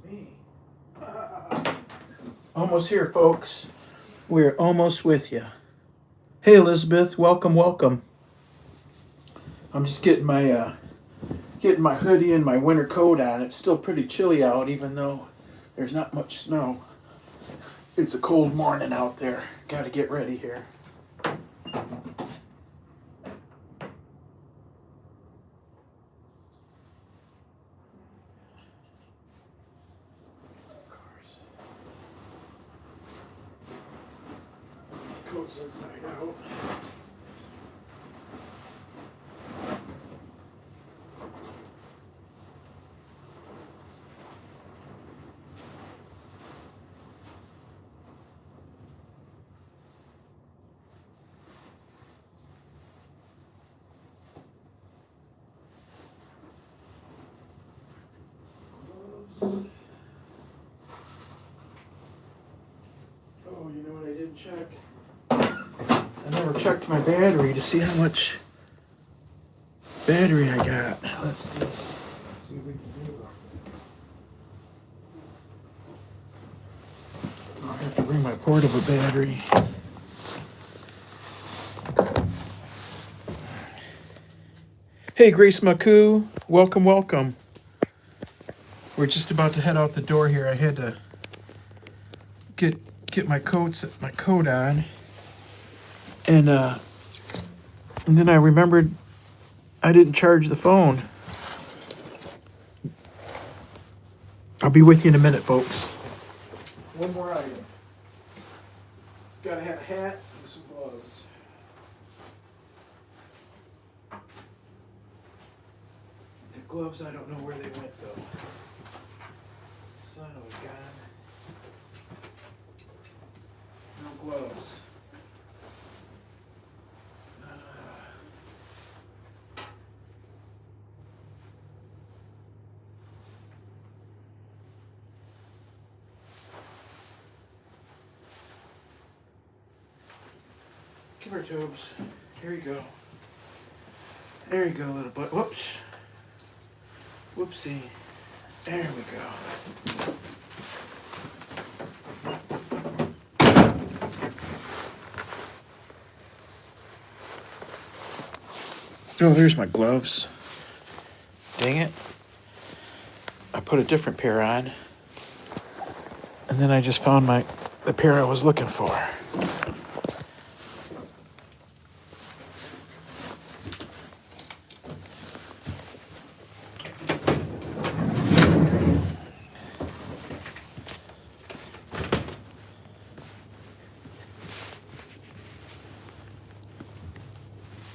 me. Almost here, folks. We're almost with you. Hey, Elizabeth, welcome, welcome. I'm just getting my hoodie and my winter coat on. It's still pretty chilly out, even though there's not much snow. It's a cold morning out there. Got to get ready here. Coat's inside out. Oh, you know what I didn't check? I never checked my battery to see how much battery I got. Let's see. See if we can do it. I'll have to bring my portable battery. Hey, Grace Maku. Welcome, welcome. We're just about to head out the door here. I had to get my coat on. And then I remembered I didn't charge the phone. I'll be with you in a minute, folks. One more item. Gotta have a hat and some gloves. The gloves, I don't know where they went though. Son of a gun. No gloves. Come here, Tobes. Here you go. There you go, little butt. Whoops. Whoopsie. There we go. Oh, there's my gloves. Dang it. I put a different pair on. And then I just found the pair I was looking for.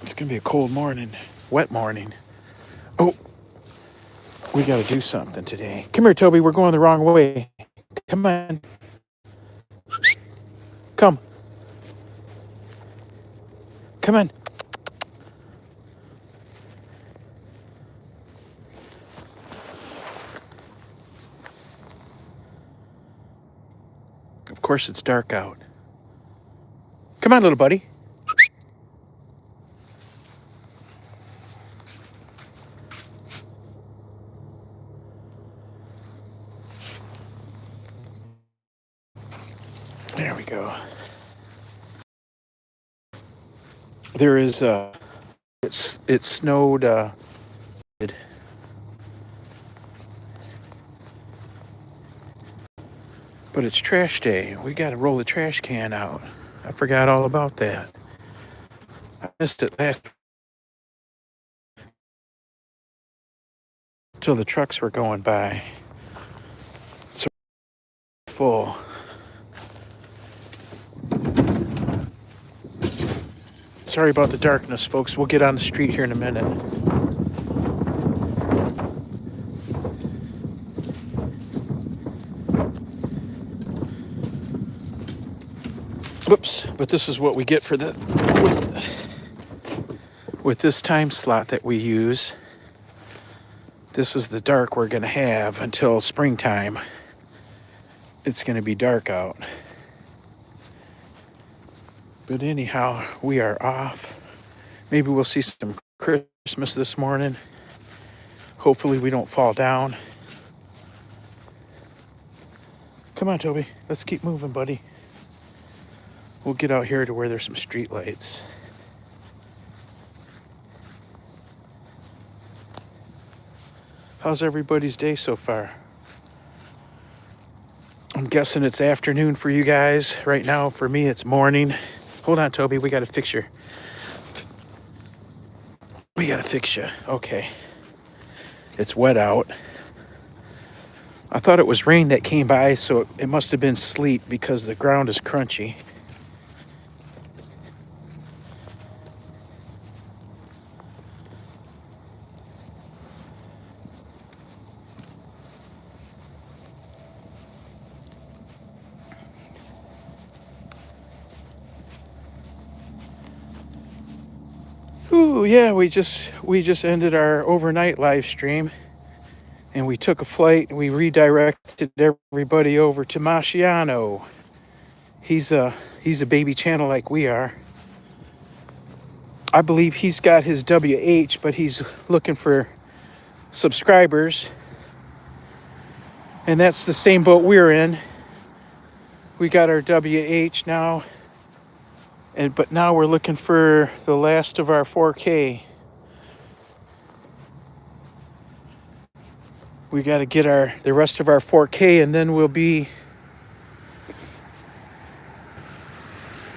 It's gonna be a cold morning, wet morning. Oh, we gotta do something today. Come here, Toby, we're going the wrong way. Come on. Come. Come on. Of course it's dark out. Come on, little buddy. There we go. There is it snowed but it's trash day. We got to roll the trash can out. I forgot all about that. I missed it last till the trucks were going by. So full. Sorry about the darkness, folks. We'll get on the street here in a minute. Whoops, but this is what we get for with this time slot that we use. This is the dark we're going to have until springtime. It's going to be dark out. But anyhow, we are off. Maybe we'll see some Christmas this morning. Hopefully we don't fall down. Come on, Toby. Let's keep moving, buddy. We'll get out here to where there's some street lights. How's everybody's day so far? I'm guessing it's afternoon for you guys. Right now, for me, it's morning. Hold on, Toby. We got to fix you. We got to fix you. Okay. It's wet out. I thought it was rain that came by, so it must have been sleet because the ground is crunchy. Ooh, yeah, we just ended our overnight live stream, and we took a flight and we redirected everybody over to Masciano. He's a baby channel like we are. I believe he's got his WH, but he's looking for subscribers. And that's the same boat we're in. We got our WH now. But now we're looking for the last of our 4K. We got to get the rest of our 4K, and then we'll be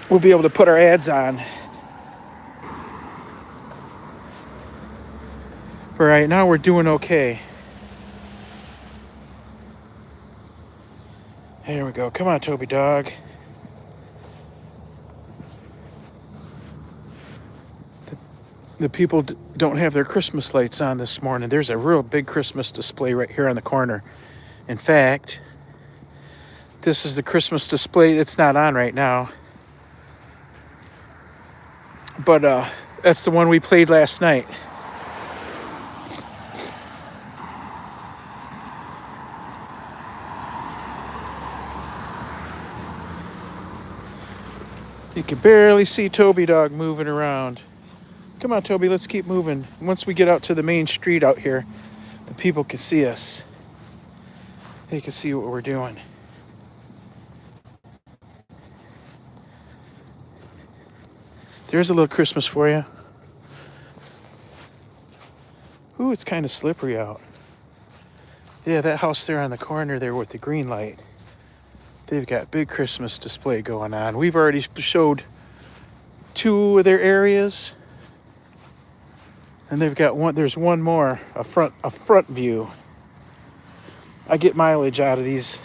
able to put our ads on. For right now, we're doing okay. There we go. Come on, Toby Dog. The people don't have their Christmas lights on this morning. There's a real big Christmas display right here on the corner. In fact, this is the Christmas display. It's not on right now. But that's the one we played last night. You can barely see Toby Dog moving around. Come on, Toby, let's keep moving. Once we get out to the main street out here, the people can see us. They can see what we're doing. There's a little Christmas for you. Ooh, it's kind of slippery out. Yeah, that house there on the corner there with the green light. They've got big Christmas display going on. We've already showed 2 of their areas. And they've got one, there's one more, a front view. I get mileage out of these.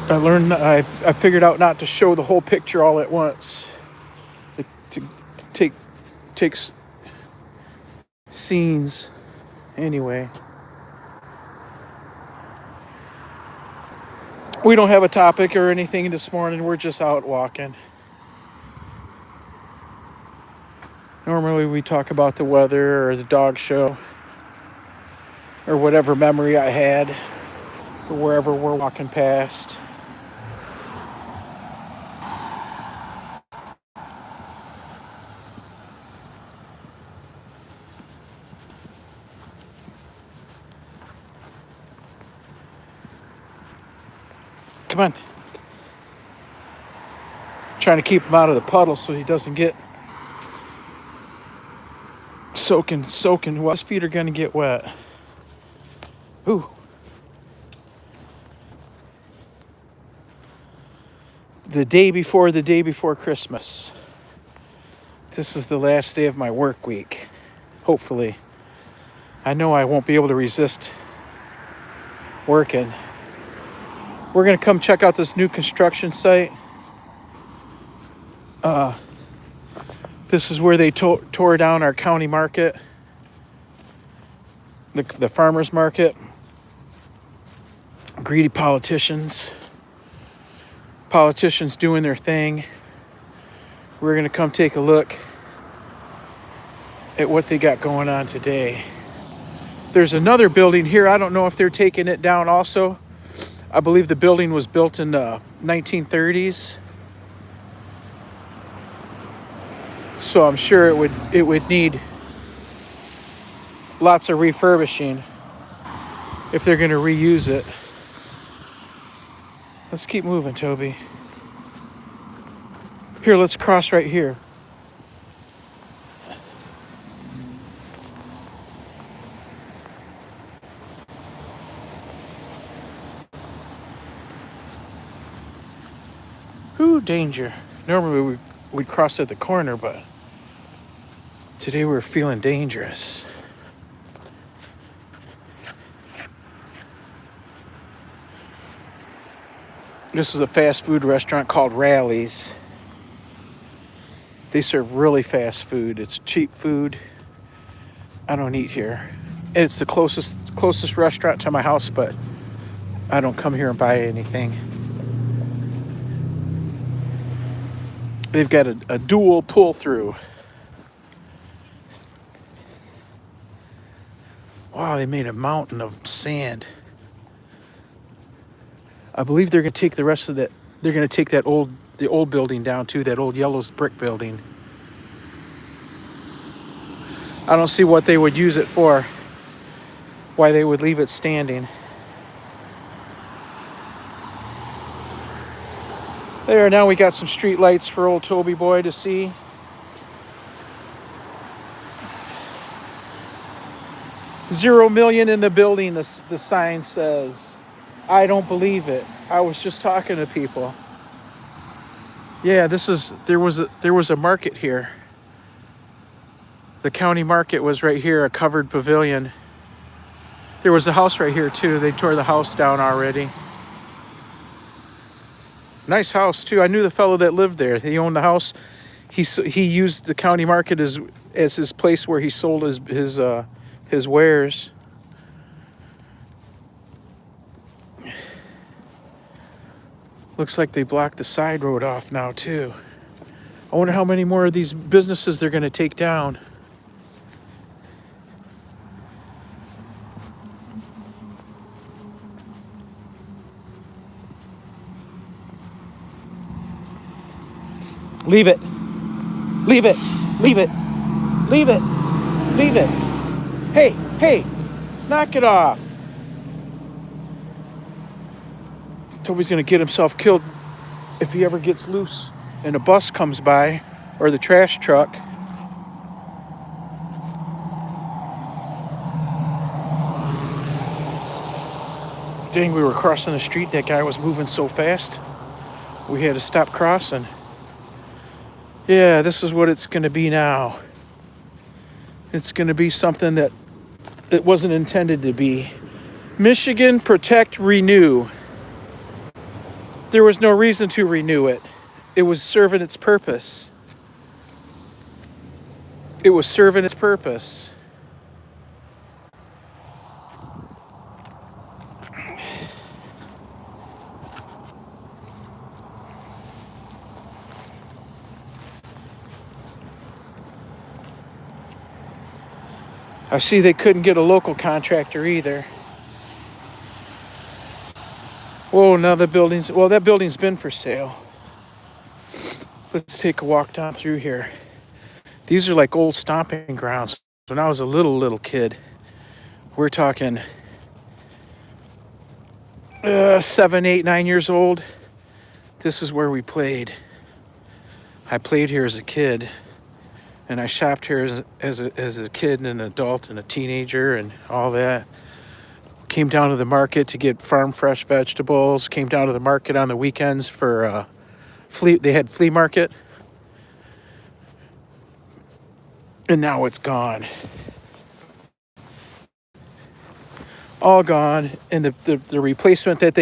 I figured out not to show the whole picture all at once. To take scenes anyway. We don't have a topic or anything this morning. We're just out walking. Normally we talk about the weather or the dog show or whatever memory I had for wherever we're walking past. Come on. Trying to keep him out of the puddle so he doesn't get soaking. Well, his feet are going to get wet. Ooh. The day before Christmas. This is the last day of my work week. Hopefully. I know I won't be able to resist working. We're going to come check out this new construction site. This is where they tore down our county market, the farmers market. Greedy politicians doing their thing. We're going to come take a look at what they got going on today. There's another building here. I don't know if they're taking it down also. I believe the building was built in the 1930s. So I'm sure it would need lots of refurbishing if they're going to reuse it. Let's keep moving, Toby. Here, let's cross right here. Ooh, danger. Normally we'd cross at the corner, but today we're feeling dangerous. This is a fast food restaurant called Rally's. They serve really fast food. It's cheap food. I don't eat here. It's the closest restaurant to my house, but I don't come here and buy anything. They've got a dual pull-through. Wow, they made a mountain of sand. I believe they're going to take the rest of that. They're going to take the old building down too, that old yellow brick building. I don't see what they would use it for. Why they would leave it standing. There, now we got some street lights for old Toby boy to see. $0 million in the building, the sign says. I don't believe it. I was just talking to people. Yeah, there was a market here. The county market was right here, a covered pavilion. There was a house right here too. They tore the house down already. Nice house too. I knew the fellow that lived there. He owned the house. He used the county market as his place where he sold his wares. Looks like they blocked the side road off now too. I wonder how many more of these businesses they're going to take down. Leave it. Leave it. Leave it. Leave it. Leave it. Hey, knock it off. Toby's going to get himself killed if he ever gets loose and a bus comes by or the trash truck. Dang, we were crossing the street. That guy was moving so fast. We had to stop crossing. Yeah, this is what it's going to be now. It's going to be something that it wasn't intended to be. Michigan Protect Renew. There was no reason to renew it. It was serving its purpose. It was serving its purpose. I see they couldn't get a local contractor either. Whoa, now that building's been for sale. Let's take a walk down through here. These are like old stomping grounds. When I was a little kid, we're talking 7, 8, 9 years old. This is where we played. I played here as a kid. And I shopped here as a kid and an adult and a teenager and all that. Came down to the market to get farm fresh vegetables. Came down to the market on the weekends for they had flea market. And now it's gone. All gone. And the replacement that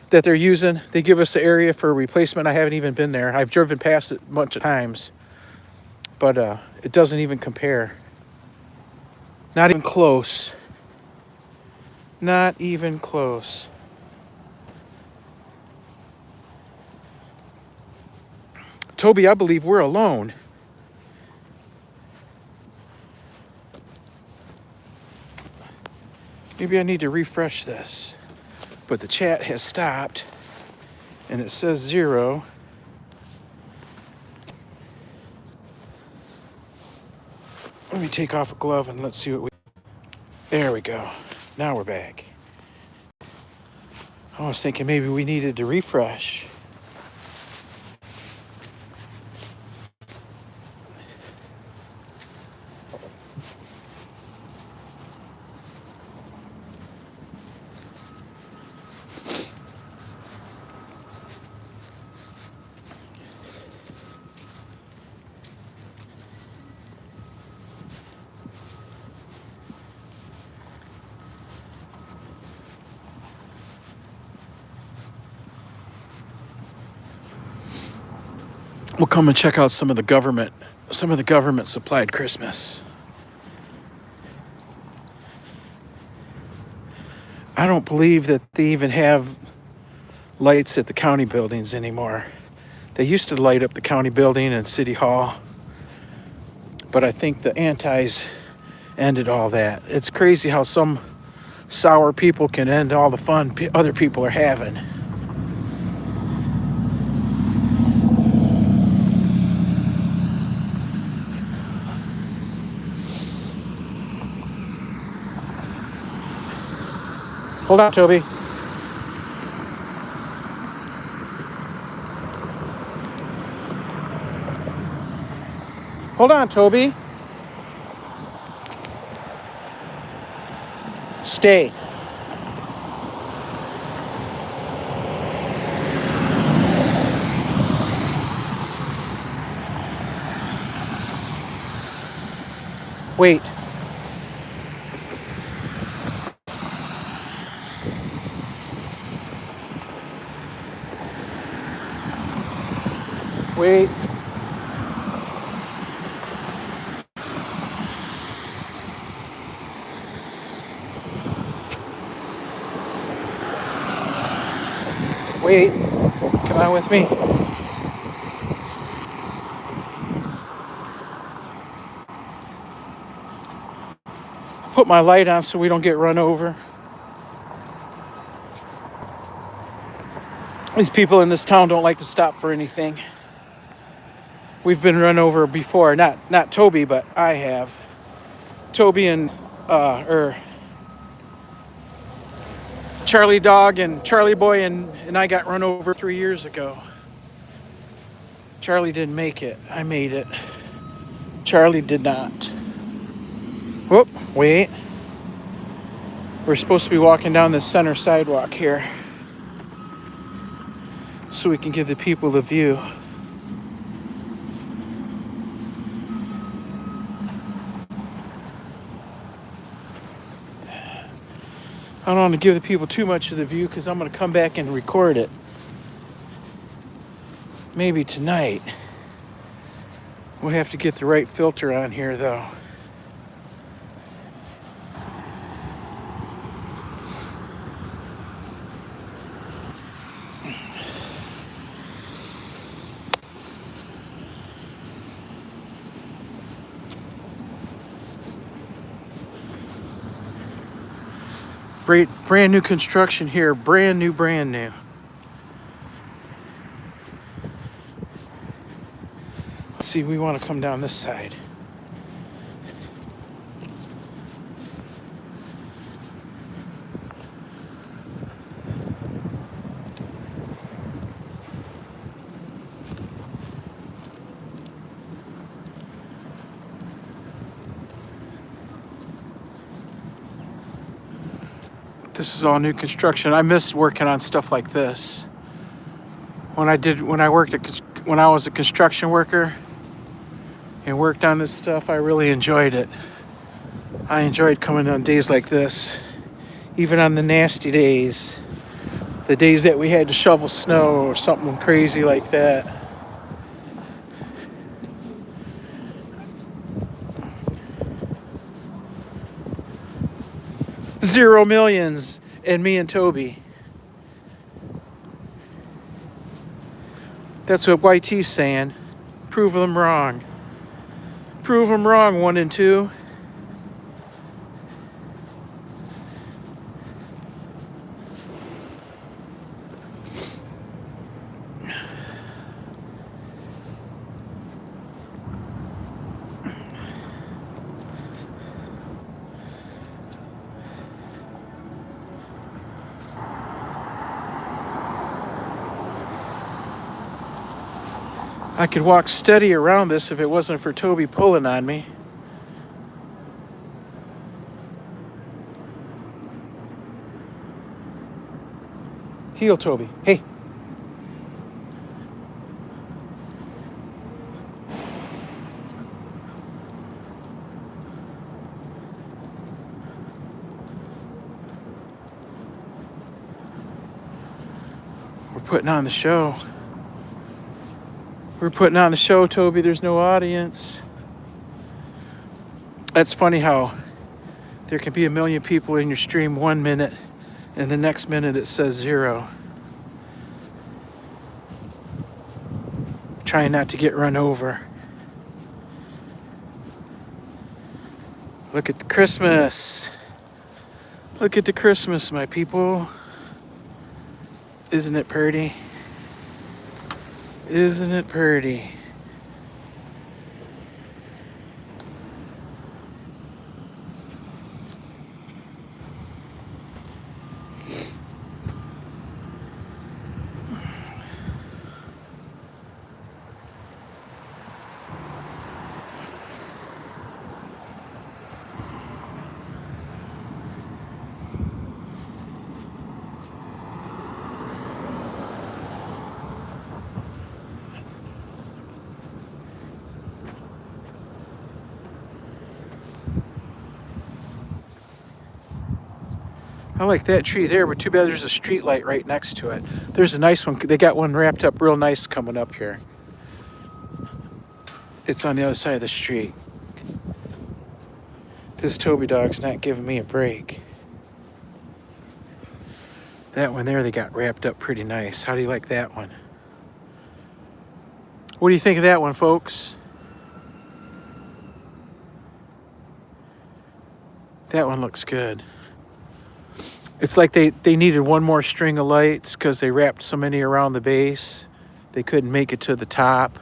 they're using, they give us the area for a replacement. I haven't even been there. I've driven past it a bunch of times. But it doesn't even compare. Not even close. Not even close. Toby, I believe we're alone. Maybe I need to refresh this. But the chat has stopped. And it says 0. Let me take off a glove and let's see what we... There we go. Now we're back. I was thinking maybe we needed to refresh. We'll come and check out some of the government supplied Christmas. I don't believe that they even have lights at the county buildings anymore. They used to light up the county building and city hall, but I think the antis ended all that. It's crazy how some sour people can end all the fun other people are having. Hold on, Toby. Hold on, Toby. Stay. Wait. Wait. Wait. Come on with me. Put my light on so we don't get run over. These people in this town don't like to stop for anything. We've been run over before. Not Toby, but I have. Toby and Charlie Dog and Charlie Boy and I got run over 3 years ago. Charlie didn't make it. I made it. Charlie did not. Whoop, wait. We're supposed to be walking down the center sidewalk here so we can give the people the view. I don't want to give the people too much of the view because I'm going to come back and record it. Maybe tonight. We'll have to get the right filter on here, though. Brand new construction here. Brand new. Let's see, we want to come down this side. This is all new construction. I miss working on stuff like this. When I was a construction worker and worked on this stuff, I really enjoyed it. I enjoyed coming on days like this, even on the nasty days, the days that we had to shovel snow or something crazy like that. $0 millions and me and Toby. That's what YT's saying. Prove them wrong. Prove them wrong, 1 and 2. I could walk steady around this if it wasn't for Toby pulling on me. Heel, Toby. Hey. We're putting on the show. We're putting on the show, Toby. There's no audience. That's funny how there can be 1 million people in your stream 1 minute, and the next minute it says 0. Trying not to get run over. Look at the Christmas. Look at the Christmas, my people. Isn't it pretty? Isn't it pretty? I like that tree there, but too bad there's a street light right next to it. There's a nice one. They got one wrapped up real nice coming up here. It's on the other side of the street. This Toby dog's not giving me a break. That one there, they got wrapped up pretty nice. How do you like that one? What do you think of that one, folks? That one looks good. It's like they needed one more string of lights because they wrapped so many around the base. They couldn't make it to the top.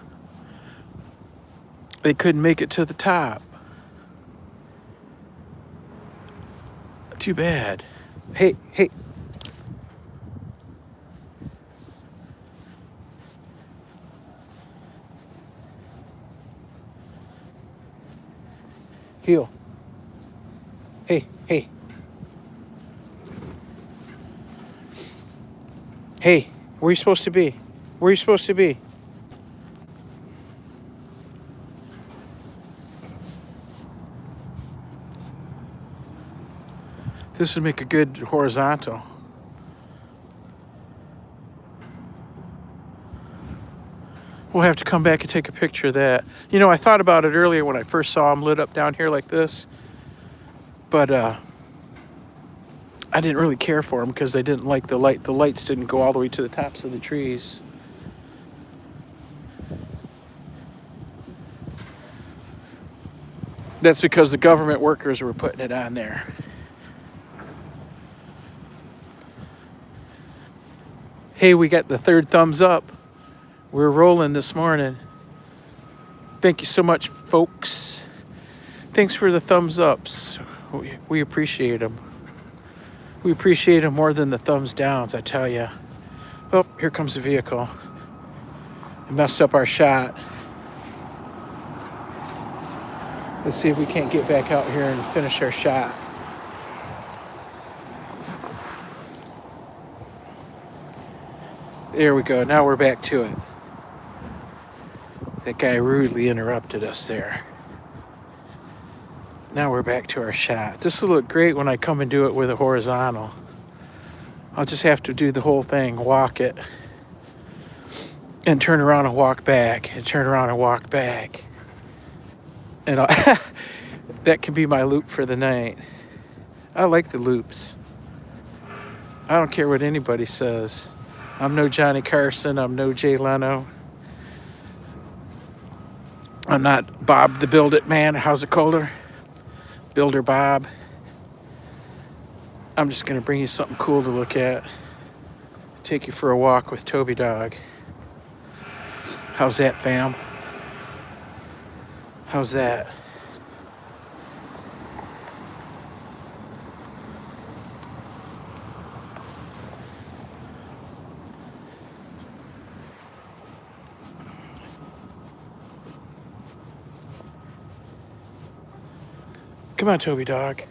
They couldn't make it to the top. Too bad. Hey, hey. Heel. Hey, hey. Hey, where are you supposed to be? Where are you supposed to be? This would make a good horizontal. We'll have to come back and take a picture of that. You know, I thought about it earlier when I first saw them lit up down here like this. But I didn't really care for them because they didn't like the light. The lights didn't go all the way to the tops of the trees. That's because the government workers were putting it on there. Hey, we got the 3rd thumbs up. We're rolling this morning. Thank you so much, folks. Thanks for the thumbs ups. We appreciate them. We appreciate them more than the thumbs downs, I tell you. Oh, here comes the vehicle. It messed up our shot. Let's see if we can't get back out here and finish our shot. There we go. Now we're back to it. That guy rudely interrupted us there. Now we're back to our shot. This will look great when I come and do it with a horizontal. I'll just have to do the whole thing, walk it, and turn around and walk back, and turn around and walk back. And that can be my loop for the night. I like the loops. I don't care what anybody says. I'm no Johnny Carson. I'm no Jay Leno. I'm not Bob the Build It Man. How's it colder? Builder Bob. I'm just going to bring you something cool to look at. Take you for a walk with Toby Dog. How's that, fam? How's that? Come on, Toby Dog.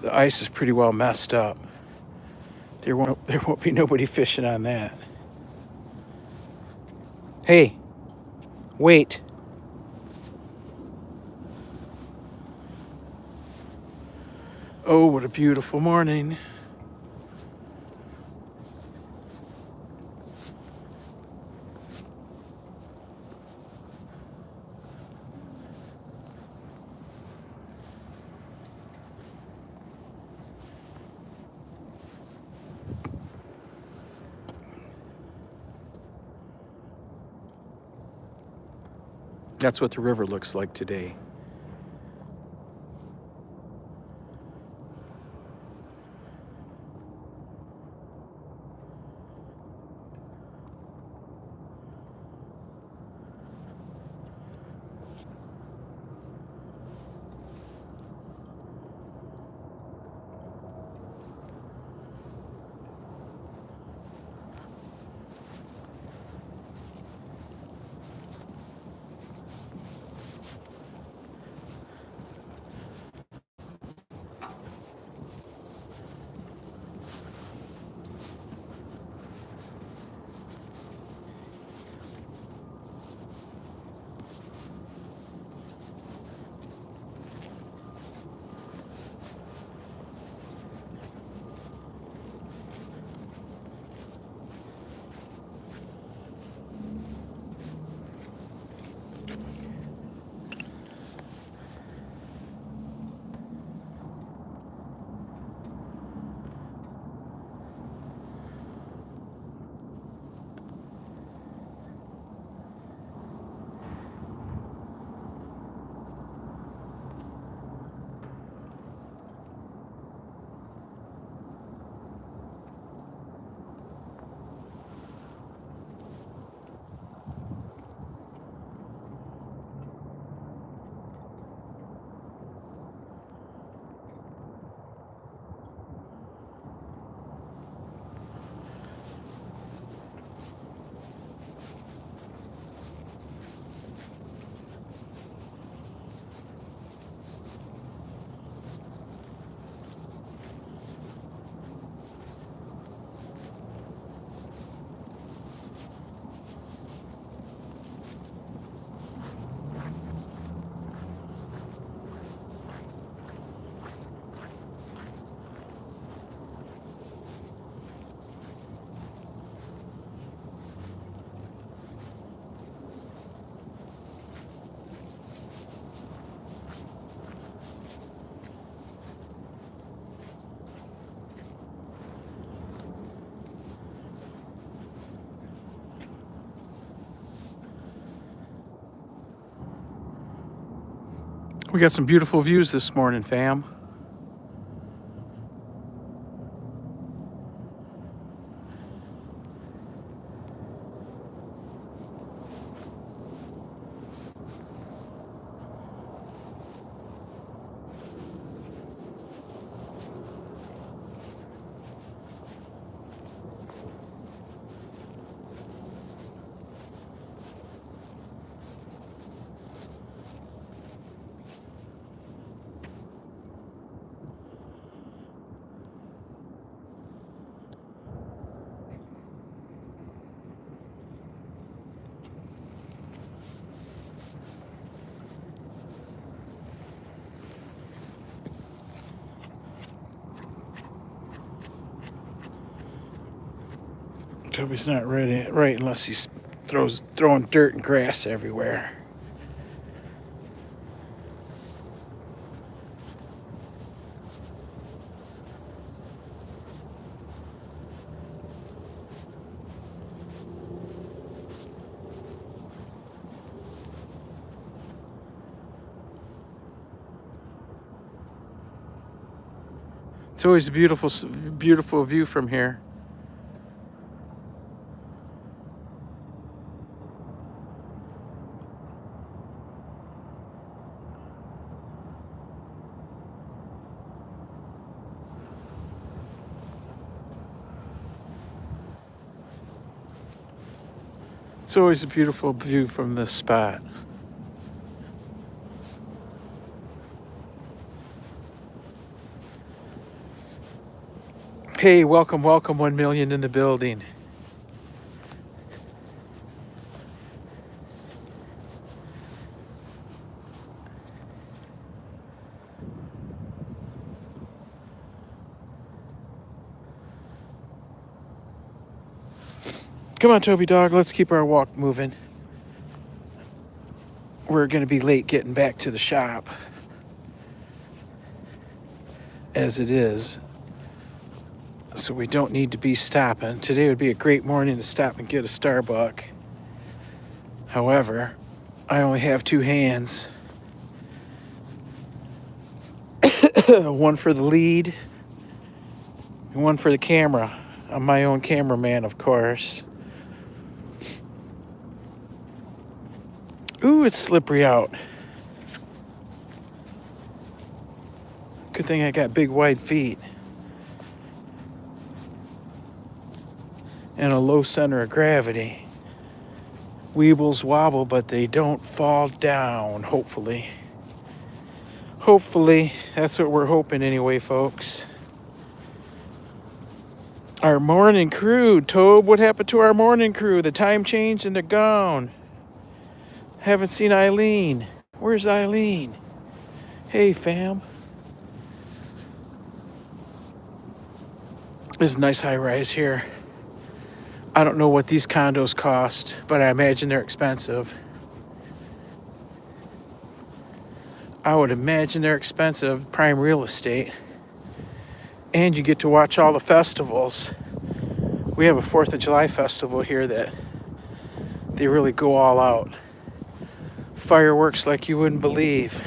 The ice is pretty well messed up. There won't be nobody fishing on that. Hey, wait. Oh, what a beautiful morning. That's what the river looks like today. We got some beautiful views this morning, fam. Toby's not ready right unless he's throwing dirt and grass everywhere. It's always a beautiful view from here. It's always a beautiful view from this spot. Hey, welcome, welcome, 1 million in the building. Come on, Toby Dog, let's keep our walk moving. We're going to be late getting back to the shop, as it is. So we don't need to be stopping. Today would be a great morning to stop and get a Starbucks. However, I only have 2 hands. One for the lead, and one for the camera. I'm my own cameraman, of course. Ooh, it's slippery out. Good thing I got big, wide feet. And a low center of gravity. Weebles wobble, but they don't fall down, hopefully. Hopefully, that's what we're hoping anyway, folks. Our morning crew, Tobe, what happened to our morning crew? The time changed and they're gone. Haven't seen Eileen. Where's Eileen? Hey, fam. There's a nice high rise here. I don't know what these condos cost, but I imagine they're expensive. I would imagine they're expensive, prime real estate. And you get to watch all the festivals. We have a 4th of July festival here that they really go all out. Fireworks like you wouldn't believe.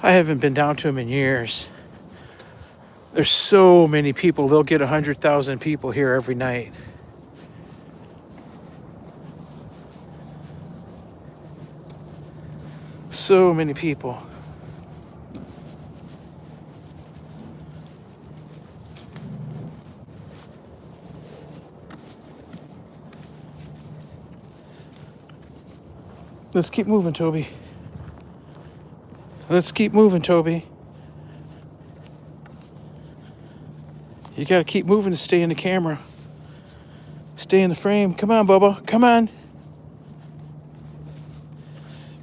I haven't been down to them in years. There's so many people. They'll get 100,000 people here every night. So many people. Let's keep moving, Toby. Let's keep moving, Toby. You gotta keep moving to stay in the camera. Stay in the frame. Come on, Bubba. Come on.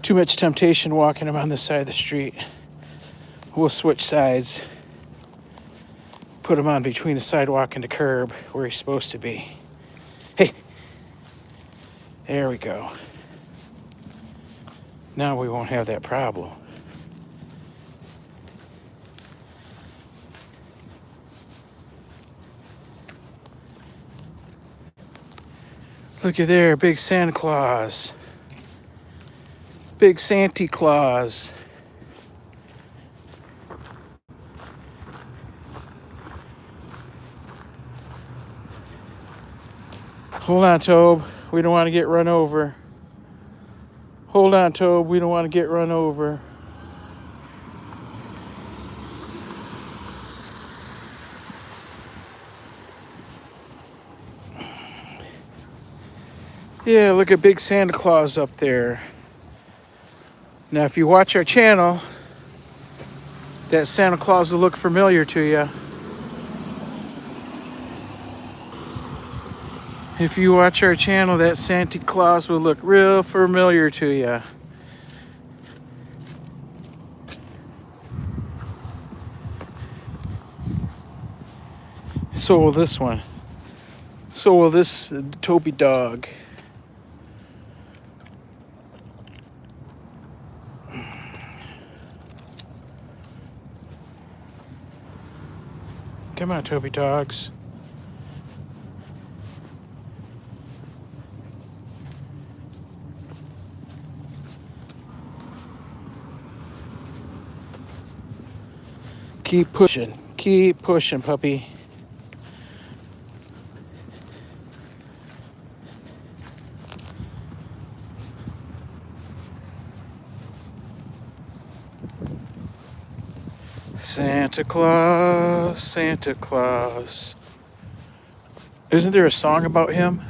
Too much temptation walking him on this side of the street. We'll switch sides. Put him on between the sidewalk and the curb where he's supposed to be. Hey. There we go. Now we won't have that problem. Look at there, big Santa Claus. Big Santa Claus. Hold on, Tobe. We don't want to get run over. Hold on, Tobe. We don't want to get run over. Yeah, look at big Santa Claus up there. Now, if you watch our channel, that Santa Claus will look familiar to you. If you watch our channel, that Santa Claus will look real familiar to you. So will this one. So will this Toby Dog. Come on, Toby Dogs. Keep pushing, puppy. Santa Claus, Santa Claus. Isn't there a song about him?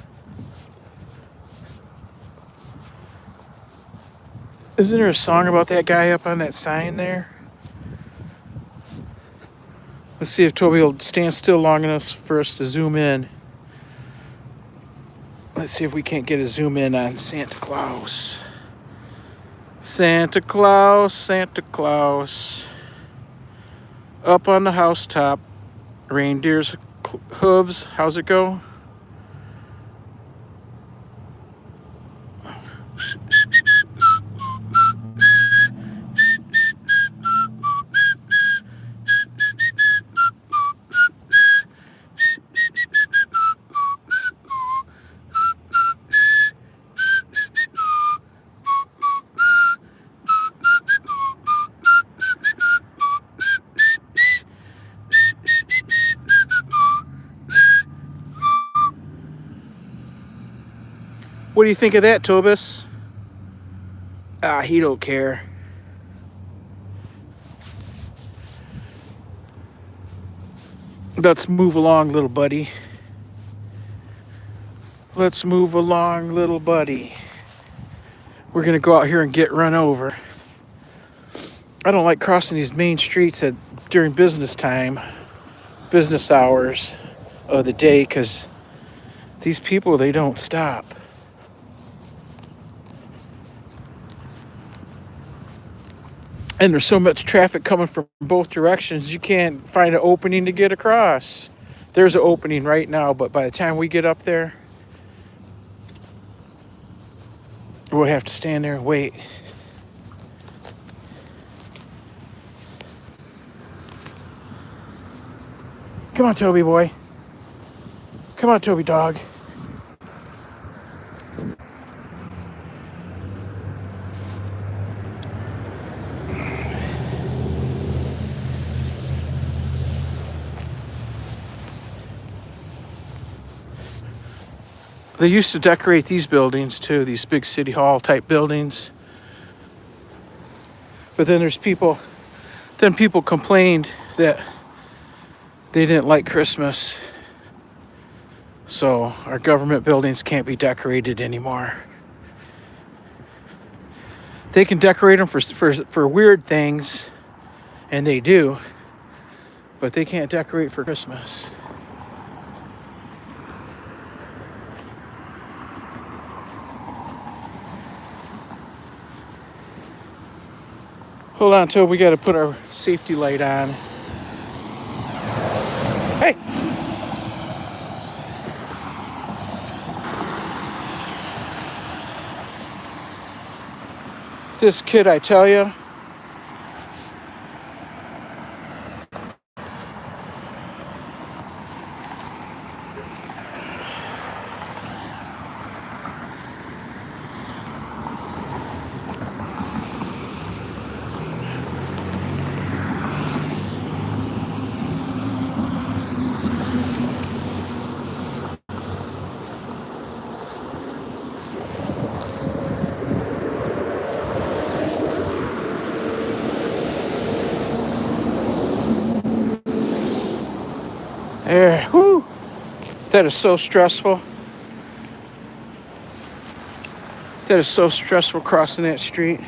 Isn't there a song about that guy up on that sign there? Let's see if Toby will stand still long enough for us to zoom in. Let's see if we can't get a zoom in on Santa Claus. Santa Claus, Santa Claus. Up on the housetop. Reindeer's hooves. How's it go? What do you think of that, Tobis? Ah, he don't care. Let's move along, little buddy. Let's move along, little buddy. We're gonna go out here and get run over. I don't like crossing these main streets during business time, business hours of the day, because these people, they don't stop. And there's so much traffic coming from both directions, you can't find an opening to get across. There's an opening right now, but by the time we get up there, we'll have to stand there and wait. Come on, Toby boy. Come on, Toby dog. They used to decorate these buildings too, these big city hall type buildings. But then people complained that they didn't like Christmas. So our government buildings can't be decorated anymore. They can decorate them for weird things, and they do, but they can't decorate for Christmas. Hold on, Toby, we got to put our safety light on. Hey! This kid, I tell you. There, whoo! That is so stressful. That is so stressful crossing that street.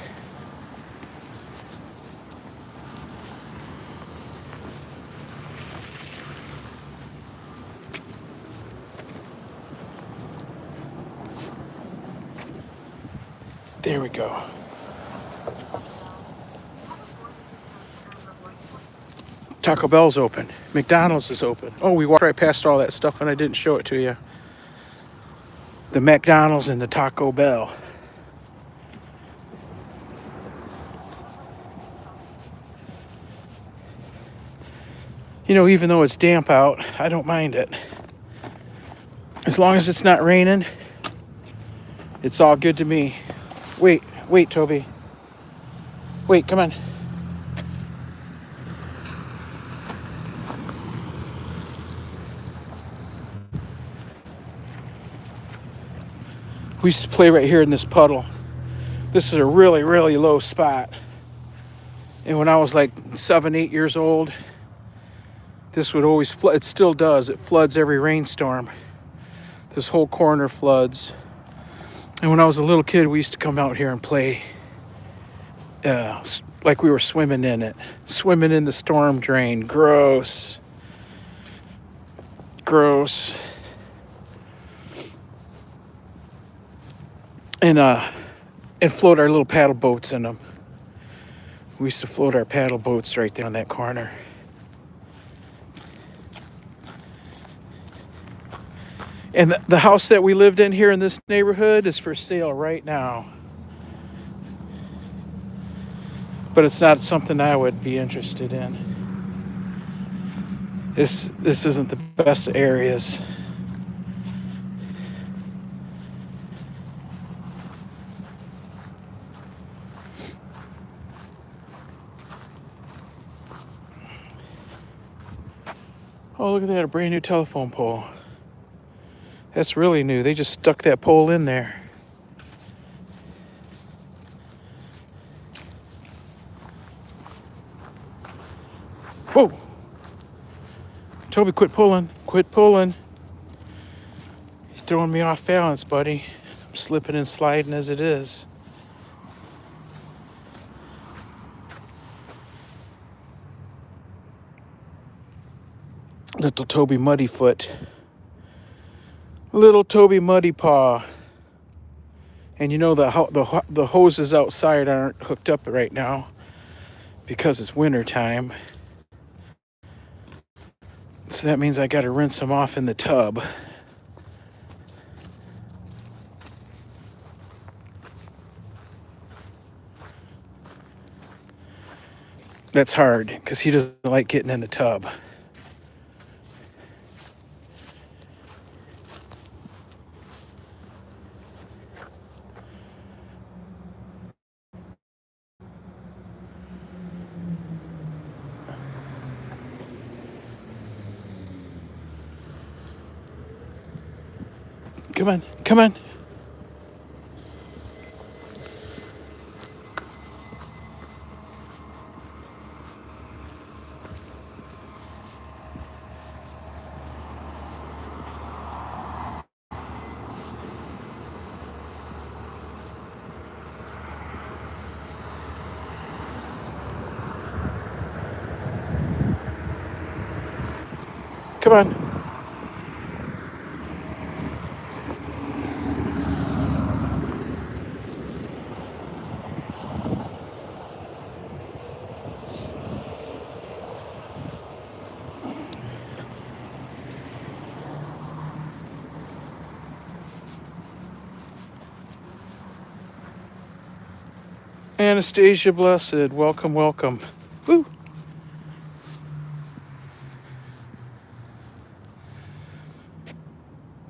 There we go. Taco Bell's open. McDonald's is open. Oh, we walked right past all that stuff and I didn't show it to you. The McDonald's and the Taco Bell. You know, even though it's damp out, I don't mind it. As long as it's not raining, it's all good to me. Wait, Toby. Wait, come on. We used to play right here in this puddle. This is a really, really low spot. And when I was like 7, 8 years old, this would always flood. It still does. It floods every rainstorm. This whole corner floods. And when I was a little kid, we used to come out here and play like we were swimming in it. Swimming in the storm drain. Gross. Gross. And float our little paddle boats in them. We used to float our paddle boats right there on that corner. And the house that we lived in here in this neighborhood is for sale right now. But it's not something I would be interested in. This isn't the best areas. Oh, look at that, a brand new telephone pole. That's really new. They just stuck that pole in there. Whoa. Toby, quit pulling. Quit pulling. You're throwing me off balance, buddy. I'm slipping and sliding as it is. Little Toby Muddy Foot. Little Toby Muddy Paw. And you know the hoses outside aren't hooked up right now because it's winter time. So that means I got to rinse them off in the tub. That's hard because he doesn't like getting in the tub. Come on, come on. Come on. Anastasia Blessed, welcome, welcome. Woo.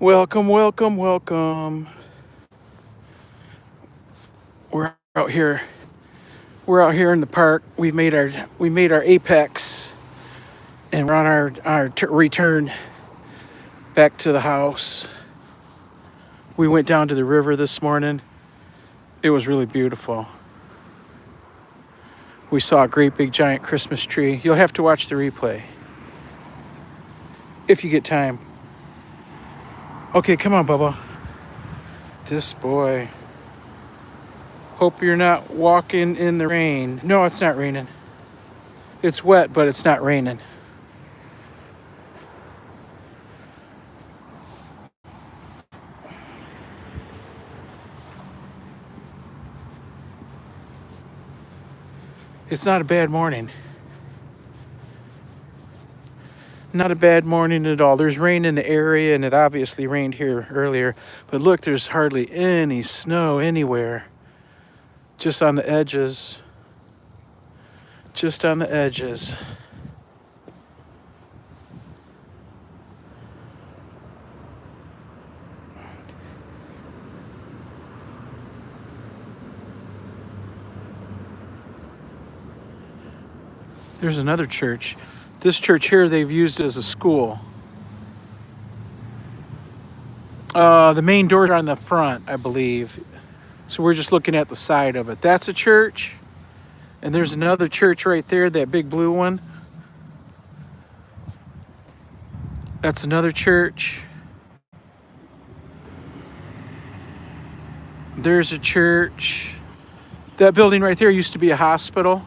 Welcome, welcome, welcome. We're out here. We're out here in the park. We made our apex, and we're on our return back to the house. We went down to the river this morning. It was really beautiful. We saw a great big giant Christmas tree. You'll have to watch the replay if you get time. Okay, come on, Bubba. This boy. Hope you're not walking in the rain. No, it's not raining. It's wet, but it's not raining. It's not a bad morning. Not a bad morning at all. There's rain in the area, and it obviously rained here earlier. But look, there's hardly any snow anywhere. Just on the edges. Just on the edges. There's another church. This church here, they've used as a school. The main doors are on the front, I believe. So we're just looking at the side of it. That's a church. And there's another church right there, that big blue one. That's another church. There's a church. That building right there used to be a hospital.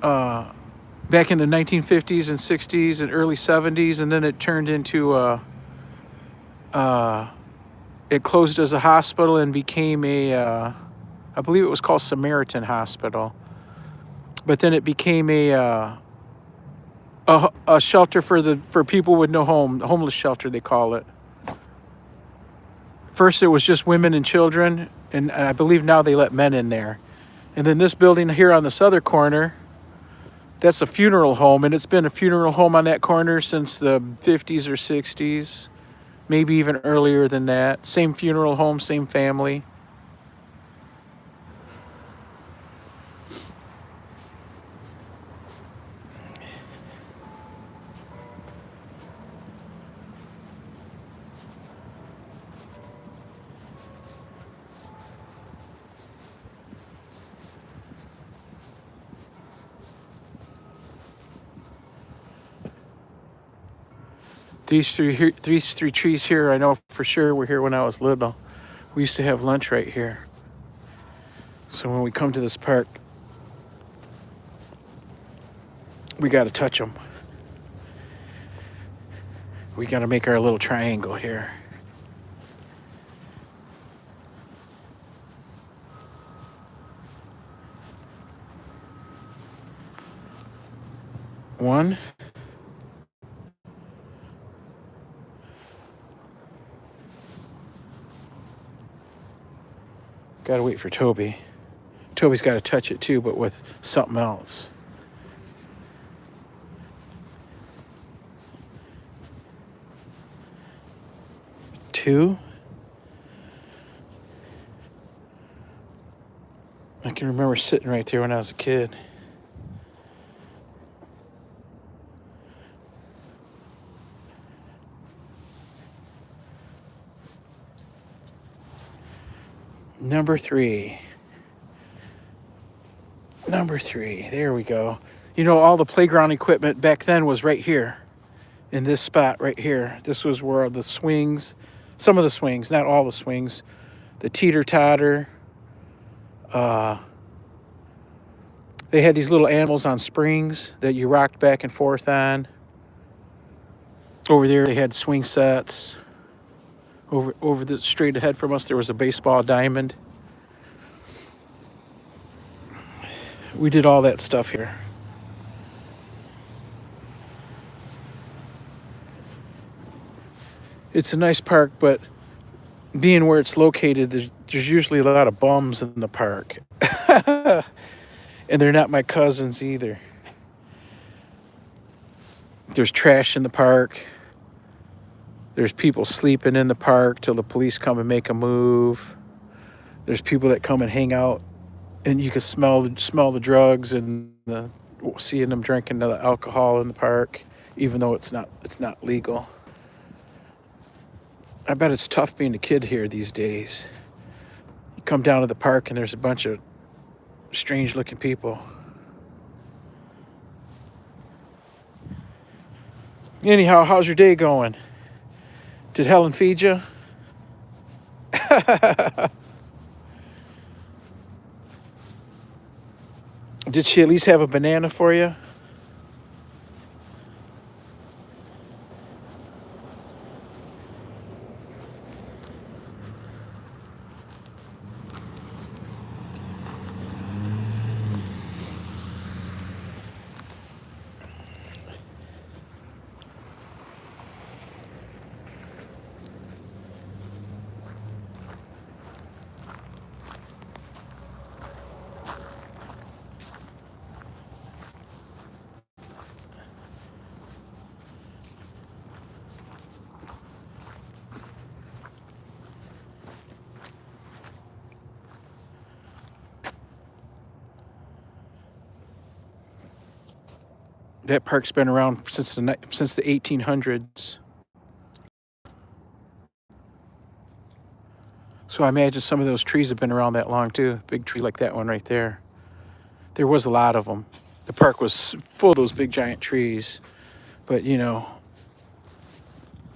Back in the 1950s and 60s and early 70s, and then it turned into it closed as a hospital and became I believe it was called Samaritan Hospital, but then it became a shelter for people with no home, the homeless shelter they call it. First it was just women and children, and I believe now they let men in there. And then this building here on this other corner, that's a funeral home, and it's been a funeral home on that corner since the 50s or 60s, maybe even earlier than that. Same funeral home, same family. These three trees here, I know for sure were here when I was little. We used to have lunch right here. So when we come to this park, we got to touch them. We got to make our little triangle here. One. Gotta wait for Toby. Toby's got to touch it too, but with something else. Two. I can remember sitting right there when I was a kid. Number three. Number three. There we go. You know, all the playground equipment back then was right here, in this spot right here. This was where the swings, some of the swings, not all the swings, the teeter-totter. They had these little animals on springs that you rocked back and forth on. Over there, they had swing sets. Over the straight ahead from us, there was a baseball diamond. We did all that stuff here. It's a nice park, but being where it's located, there's usually a lot of bums in the park. And they're not my cousins either. There's trash in the park. There's people sleeping in the park till the police come and make a move. There's people that come and hang out, and you can smell the drugs and seeing them drinking the alcohol in the park, even though it's not legal. I bet it's tough being a kid here these days. You come down to the park and there's a bunch of strange-looking people. Anyhow, how's your day going? Did Helen feed you? Did she at least have a banana for you? That park's been around since the 1800s. So I imagine some of those trees have been around that long too. Big tree like that one right there. There was a lot of them. The park was full of those big giant trees. But you know,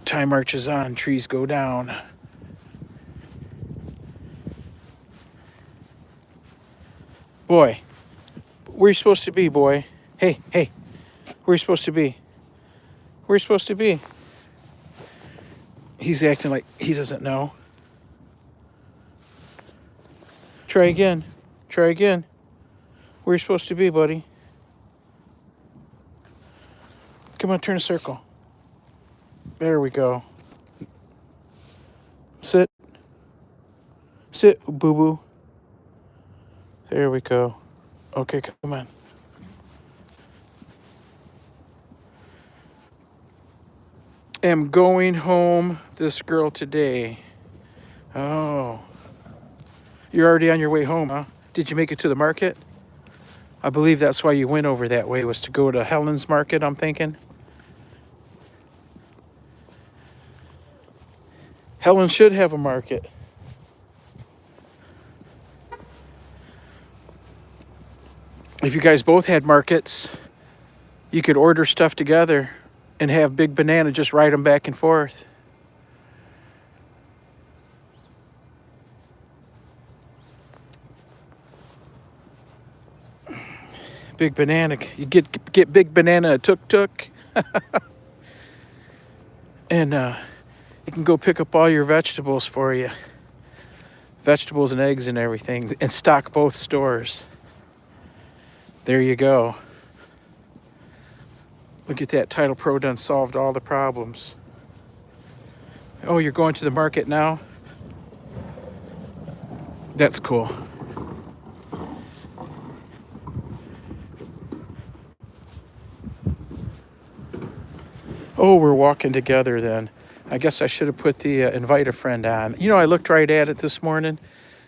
time marches on, trees go down. Boy, where you supposed to be, boy? Hey, hey, where you supposed to be? Where you supposed to be? He's acting like he doesn't know. Try again. Try again. Where you supposed to be, buddy? Come on, turn a circle. There we go. Sit. Sit, boo-boo. There we go. Okay, come on. Am going home this girl today. Oh. You're already on your way home, huh? Did you make it to the market? I believe that's why you went over that way, was to go to Helen's Market, I'm thinking. Helen should have a market. If you guys both had markets, you could order stuff together and have Big Banana just ride them back and forth. Big Banana, you get Big Banana a tuk-tuk. And you can go pick up all your vegetables for you. Vegetables and eggs and everything, and stock both stores. There you go. Look at that, Titlepro done solved all the problems. Oh, you're going to the market now? That's cool. Oh, we're walking together then. I guess I should have put the invite a friend on. You know, I looked right at it this morning,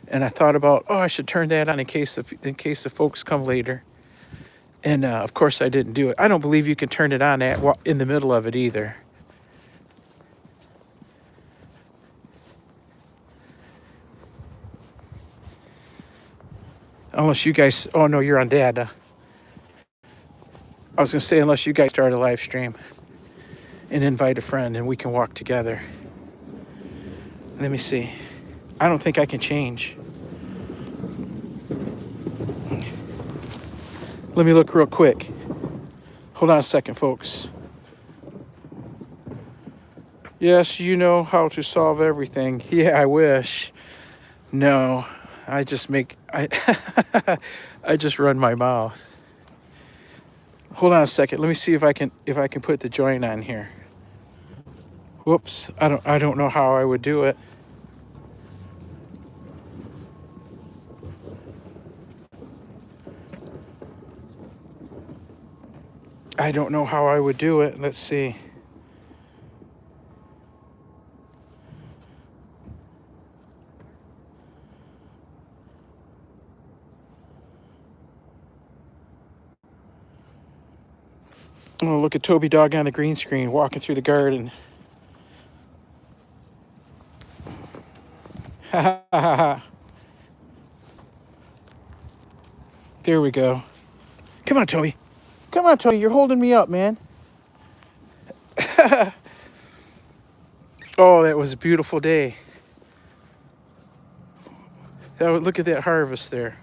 and I thought about, oh, I should turn that on in case the folks come later. And of course, I didn't do it. I don't believe you can turn it on in the middle of it either. Unless you guys, oh no, you're on Dad. I was gonna say, unless you guys start a live stream and invite a friend and we can walk together. Let me see. I don't think I can change. Let me look real quick. Hold on a second, folks. Yes, you know how to solve everything. Yeah, I wish. No, I just I just run my mouth. Hold on a second. Let me see if I can put the join on here. Whoops. I don't know how I would do it. I don't know how I would do it. Let's see. Oh, look at Toby Dog on the green screen walking through the garden. Ha ha ha ha. There we go. Come on, Toby. Come on, Toby. You're holding me up, man. Oh, that was a beautiful day. Look at that harvest there.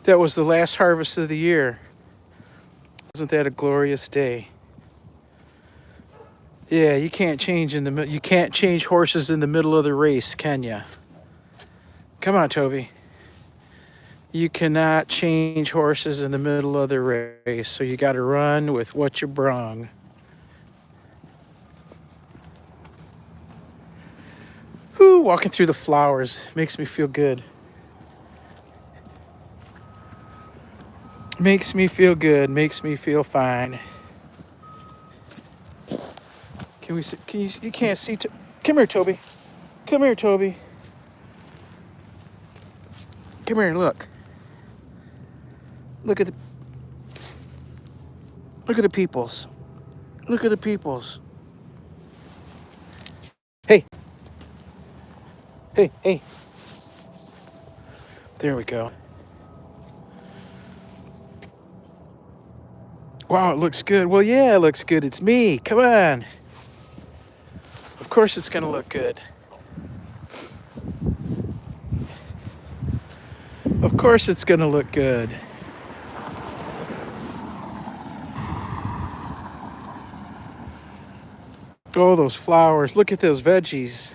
That was the last harvest of the year. Wasn't that a glorious day? Yeah, you can't change you can't change horses in the middle of the race, can you? Come on, Toby. You cannot change horses in the middle of the race, so you got to run with what you brung. Whew, walking through the flowers makes me feel good. Makes me feel good, makes me feel fine. Can you can't see, come here, Toby. Come here, Toby. Come here, look. Look at the peoples. Look at the peoples. Hey. Hey, hey. There we go. Wow, it looks good. Well, yeah, it looks good. It's me. Come on. Of course it's going to look good. Of course it's going to look good. Oh, those flowers. Look at those veggies.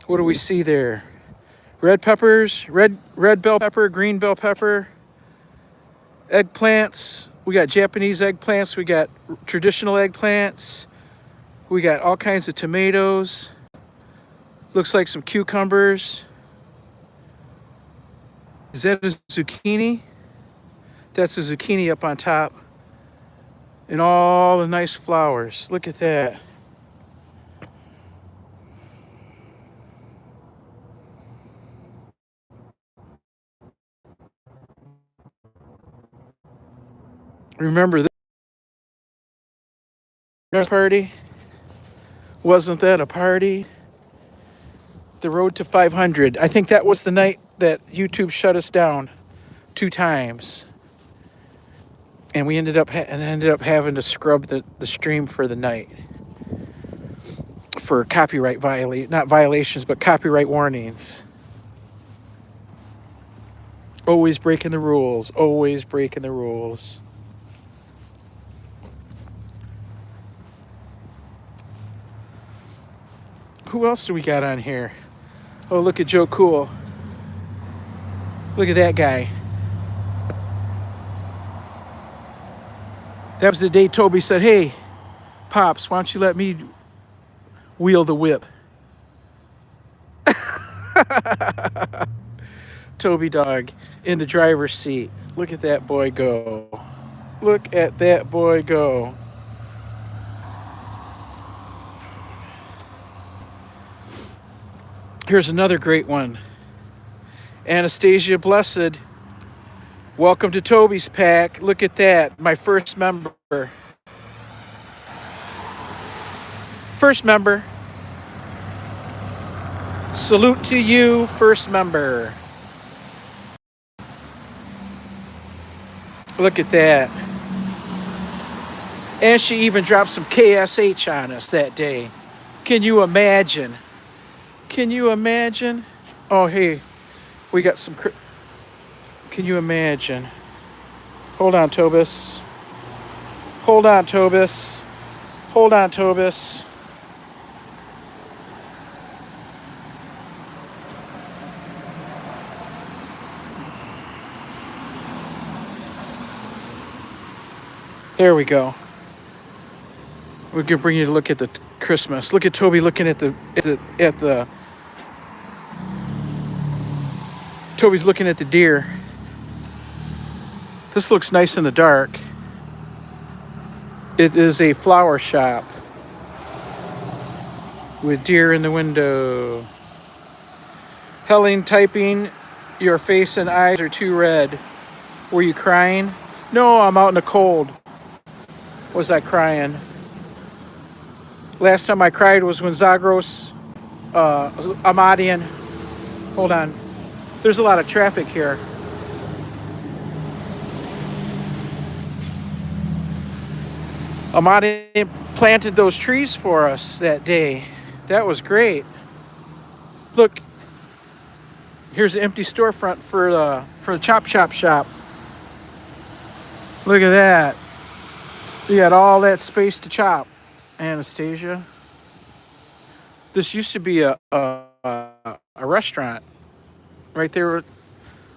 What do we see there? Red peppers, red bell pepper, green bell pepper, eggplants. We got Japanese eggplants. We got traditional eggplants. We got all kinds of tomatoes. Looks like some cucumbers. Is that a zucchini? That's a zucchini up on top. And all the nice flowers. Look at that. Remember this party? Wasn't that a party? The road to 500. I think that was the night that YouTube shut us down 2 times. And we ended up having to scrub the stream for the night. For copyright not violations, but copyright warnings. Always breaking the rules. Always breaking the rules. Who else do we got on here? Oh, look at Joe Cool. Look at that guy. That was the day Toby said, "Hey, Pops, why don't you let me wheel the whip?" Toby Dog in the driver's seat. Look at that boy go. Look at that boy go. Here's another great one. Anastasia Blessed. Welcome to Toby's Pack. Look at that. My first member. First member. Salute to you, first member. Look at that. And she even dropped some KSH on us that day. Can you imagine? Can you imagine? Oh, hey, we got some... Can you imagine? Hold on, Tobis. Hold on, Tobis. Hold on, Tobis. There we go. We're gonna bring you to look at the Christmas. Look at Toby looking at the Toby's looking at the deer. This looks nice in the dark. It is a flower shop with deer in the window. Helen typing, your face and eyes are too red. Were you crying? No, I'm out in the cold. Was I crying? Last time I cried was when Zagros Amadian. Hold on. There's a lot of traffic here. Amadian planted those trees for us that day. That was great. Look, here's an empty storefront for the chop shop. Look at that. You got all that space to chop, Anastasia. This used to be a restaurant right there.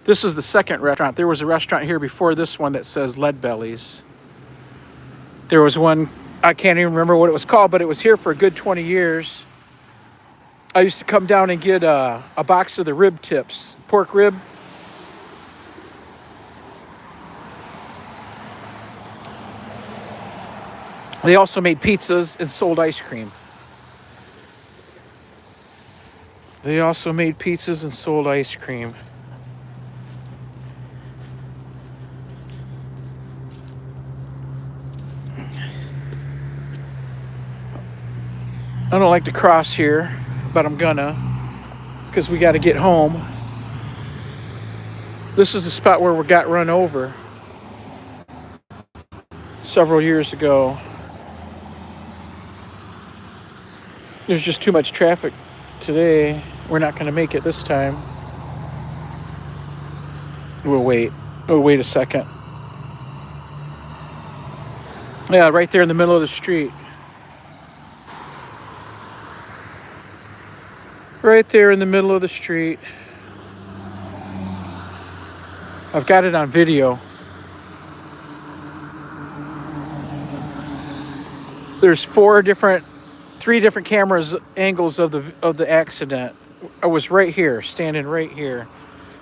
This is the second restaurant. There was a restaurant here before this one that says Lead Bellies. There was one, I can't even remember what it was called, but it was here for a good 20 years. I used to come down and get a box of the rib tips, pork rib. They also made pizzas and sold ice cream. They also made pizzas and sold ice cream. I don't like to cross here, but I'm gonna, because we got to get home. This is the spot where we got run over several years ago. There's just too much traffic today. We're not going to make it this time. We'll wait. Oh, wait a second. Yeah, right there in the middle of the street. Right there in the middle of the street. I've got it on video. There's three different cameras angles of the accident. I was right here, standing right here,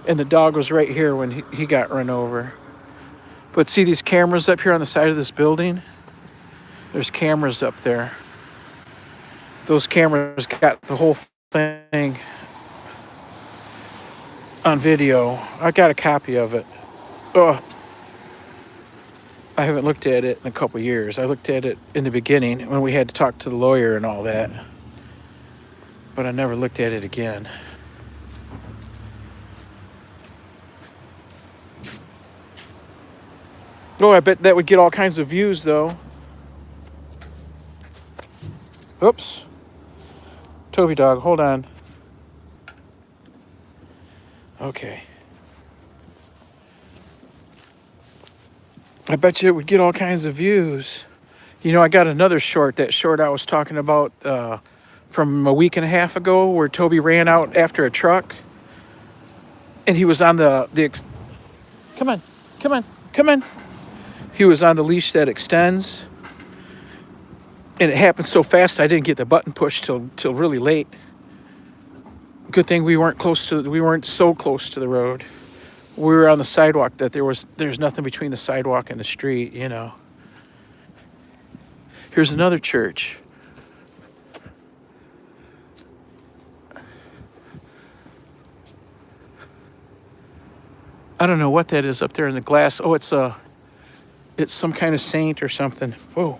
and the dog was right here when he got run over. But see these cameras up here on the side of this building? There's cameras up there. Those cameras got the whole thing on video. I got a copy of it. Oh, I haven't looked at it in a couple of years. I looked at it in the beginning when we had to talk to the lawyer and all that. But I never looked at it again. Oh, I bet that would get all kinds of views, though. Oops. Toby Dog, hold on. Okay. I bet you it would get all kinds of views. You know, I got another short, that short I was talking about from a week and a half ago, where Toby ran out after a truck. And he was on come on. He was on the leash that extends. And it happened so fast I didn't get the button pushed till really late. Good thing we weren't so close to the road. We were on the sidewalk that there's nothing between the sidewalk and the street, you know. Here's another church. I don't know what that is up there in the glass. Oh, it's some kind of saint or something. Whoa.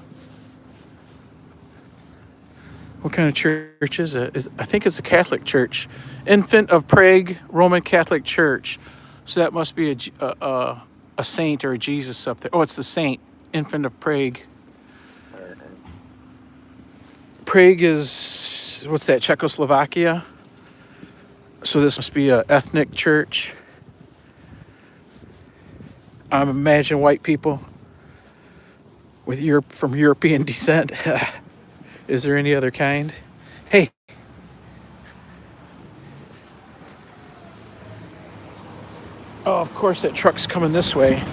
What kind of church is it? I think it's a Catholic church. Infant of Prague Roman Catholic Church. So that must be a saint or a Jesus up there. Oh, it's the saint, Infant of Prague. Prague is, what's that, Czechoslovakia? So this must be an ethnic church. I imagine white people from European descent. Is there any other kind? Hey. Oh, of course that truck's coming this way.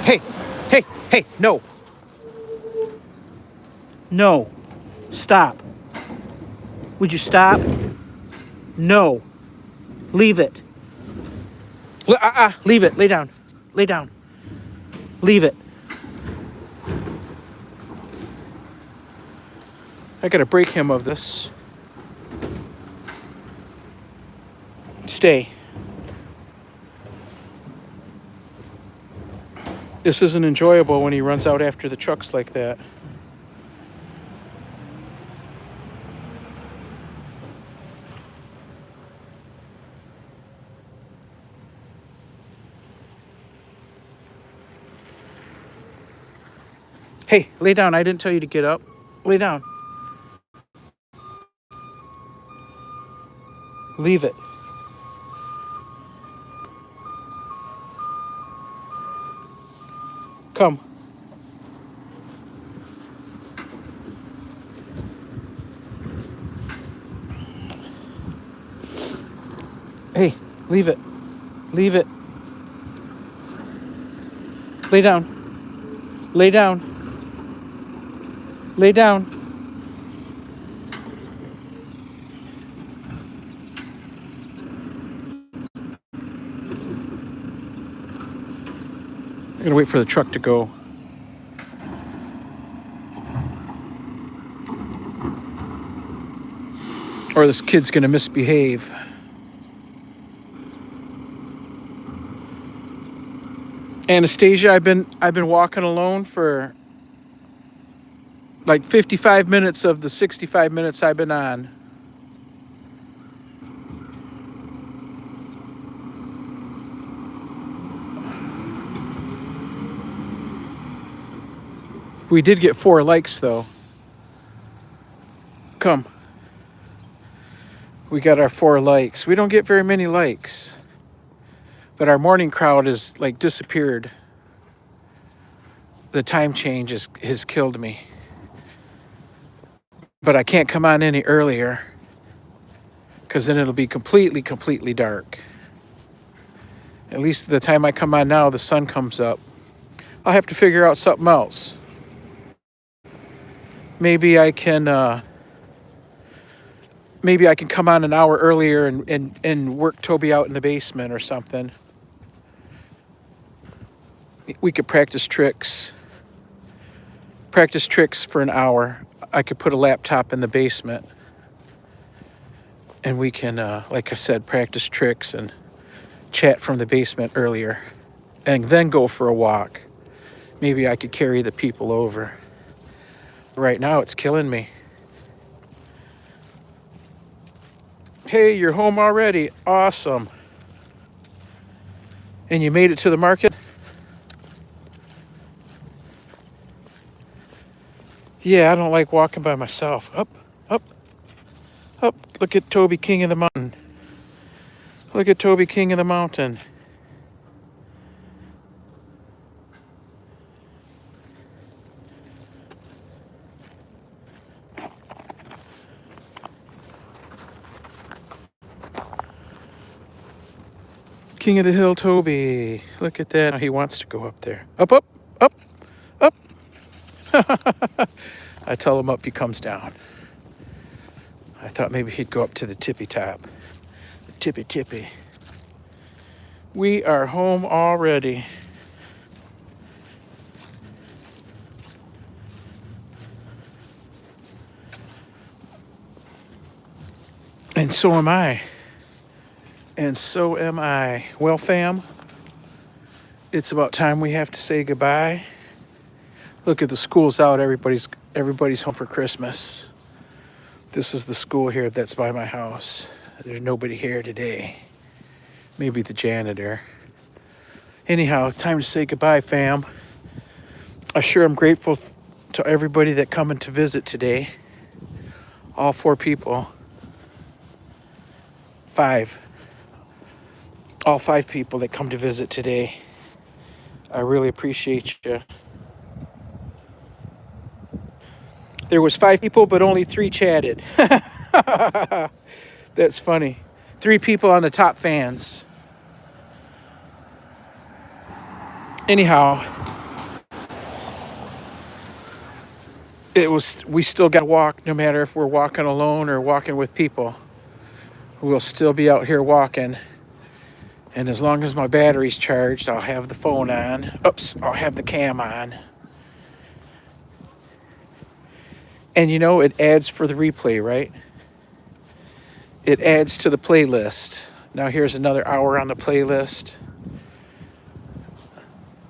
Hey, no. No. Stop. Would you stop? No. Leave it. Leave it. Lay down. Leave it. I gotta break him of this. Stay. This isn't enjoyable when he runs out after the trucks like that. Hey, lay down. I didn't tell you to get up. Lay down. Leave it. Come. Hey, leave it. Leave it. Lay down. Lay down. Lay down. I'm gonna wait for the truck to go. Or this kid's gonna misbehave. Anastasia, I've been walking alone for like 55 minutes of the 65 minutes I've been on. We did get 4 likes though. Come. We got our 4 likes. We don't get very many likes. But our morning crowd is like disappeared. The time change has killed me. But I can't come on any earlier because then it'll be completely dark. At least the time I come on now, the sun comes up. I'll have to figure out something else. Maybe I can come on an hour earlier and work Toby out in the basement or something. We could practice tricks for an hour. I could put a laptop in the basement and we can, like I said, practice tricks and chat from the basement earlier and then go for a walk. Maybe I could carry the people over. Right now, it's killing me. Hey, you're home already. Awesome. And you made it to the market? Yeah, I don't like walking by myself. Up. Look at Toby, King of the Mountain. Look at Toby, King of the Mountain. King of the Hill, Toby. Look at that. He wants to go up there. Up. I tell him up, he comes down. I thought maybe he'd go up to the tippy top. The tippy. We are home already. And so am I. Well, fam, it's about time we have to say goodbye. Look at the school's out. Everybody's home for Christmas. This is the school here that's by my house. There's nobody here today. Maybe the janitor. Anyhow, it's time to say goodbye, fam. I sure am grateful to everybody that coming to visit today. All 4 people. 5. All 5 people that come to visit today. I really appreciate you. There was 5 people, but only 3 chatted. That's funny. 3 people on the top fans. Anyhow, we still got to walk, no matter if we're walking alone or walking with people. We'll still be out here walking. And as long as my battery's charged, I'll have the phone on. I'll have the cam on. And you know, it adds for the replay, right? It adds to the playlist. Now here's another hour on the playlist.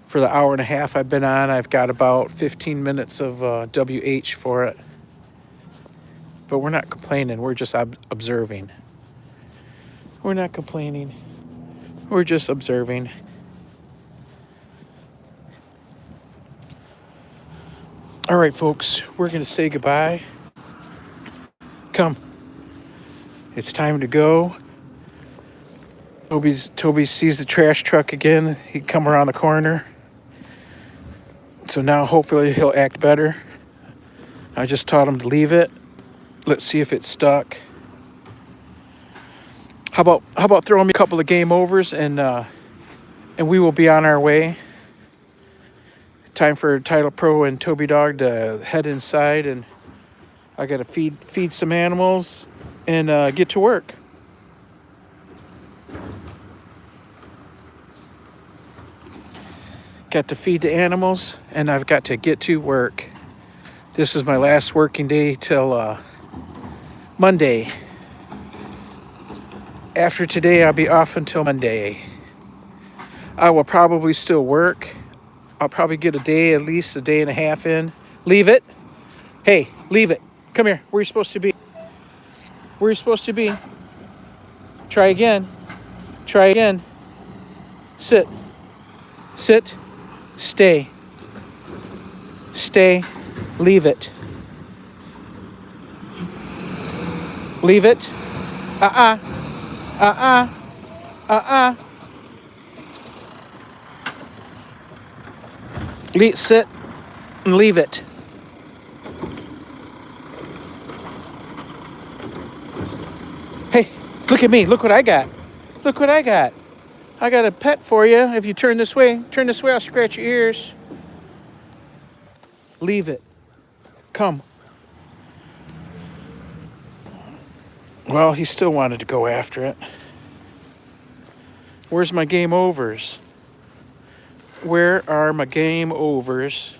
For the hour and a half I've been on, I've got about 15 minutes of WH for it. But we're not complaining. We're just observing. We're not complaining. We're just observing. All right, folks, we're going to say goodbye. Come. It's time to go. Toby sees the trash truck again. He come around the corner. So now hopefully he'll act better. I just taught him to leave it. Let's see if it's stuck. How about throwing me a couple of game overs and we will be on our way. Time for Titlepro and Toby Dog to head inside, and I got to feed some animals and get to work. Got to feed the animals, and I've got to get to work. This is my last working day till Monday. After today, I'll be off until Monday. I will probably still work. I'll probably get at least a day and a half in. Leave it. Hey, leave it. Come here. Where are you supposed to be? Where are you supposed to be? Try again. Sit. Stay. Leave it. Uh-uh. Uh-uh. Uh-uh. Sit and leave it. Hey, look at me. Look what I got. Look what I got. I got a pet for you. If you turn this way, I'll scratch your ears. Leave it. Come. Well, he still wanted to go after it. Where's my game overs? Where are my game overs?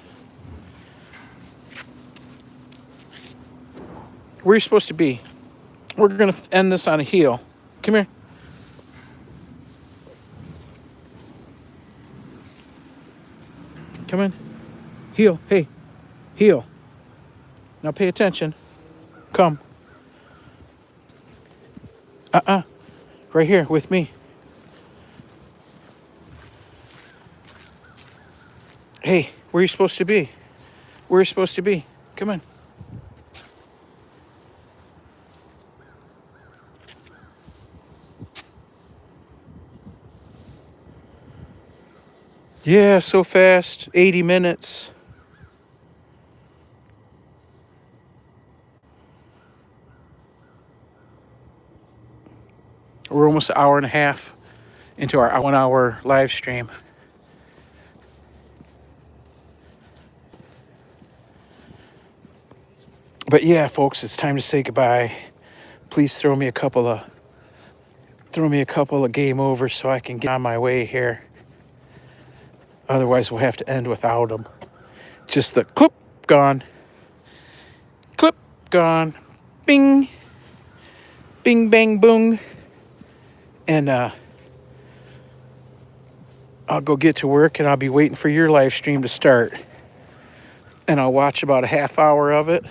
Where are you supposed to be? We're going to end this on a heel. Come here. Come in. Heel. Hey. Heel. Now pay attention. Come. Right here with me. Hey, where are you supposed to be? Where are you supposed to be? Come on. Yeah, so fast. 80 minutes. We're almost an hour and a half into our 1 hour live stream. But yeah, folks, it's time to say goodbye. Please throw me a couple of game overs so I can get on my way here. Otherwise, we'll have to end without them. Just the clip gone. Clip gone. Bing. Bing, bang, boom. And I'll go get to work and I'll be waiting for your live stream to start. And I'll watch about a half hour of it.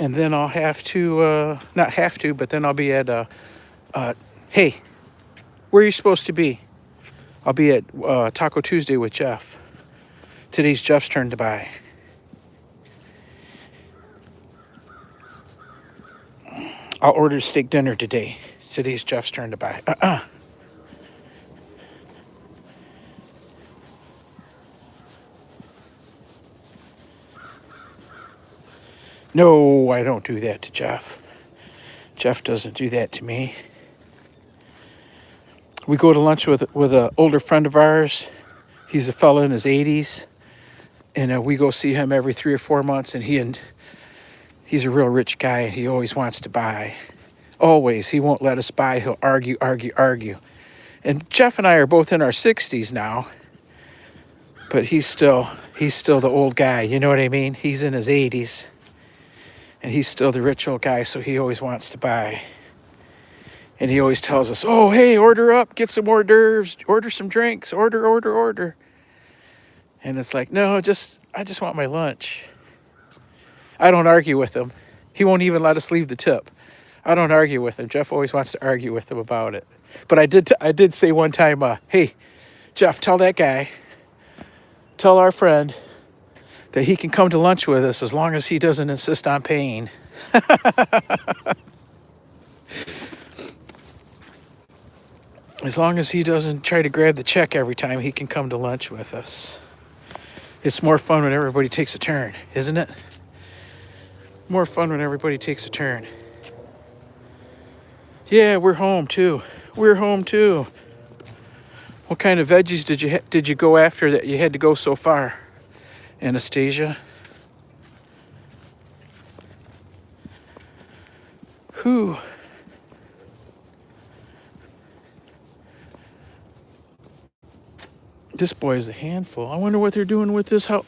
And then I'll have to, not have to, but then I'll be at, hey, where are you supposed to be? I'll be at Taco Tuesday with Jeff. Today's Jeff's turn to buy. I'll order steak dinner today. Today's Jeff's turn to buy. No, I don't do that to Jeff. Jeff doesn't do that to me. We go to lunch with an older friend of ours. He's a fella in his 80s. And we go see him every 3 or 4 months. And he's a real rich guy. And he always wants to buy. Always. He won't let us buy. He'll argue. And Jeff and I are both in our 60s now. But he's still the old guy. You know what I mean? He's in his 80s. And he's still the rich old guy, so he always wants to buy. And he always tells us, oh, hey, order up, get some hors d'oeuvres, order some drinks, order. And it's like, no, I just want my lunch. I don't argue with him. He won't even let us leave the tip. I don't argue with him. Jeff always wants to argue with him about it. But I did say one time, hey, Jeff, tell our friend that he can come to lunch with us as long as he doesn't insist on paying. As long as he doesn't try to grab the check every time, he can come to lunch with us. It's more fun when everybody takes a turn, isn't it? More fun when everybody takes a turn. Yeah, we're home too. What kind of veggies did you go after that you had to go so far? Anastasia? Whew. This boy is a handful. I wonder what they're doing with this house.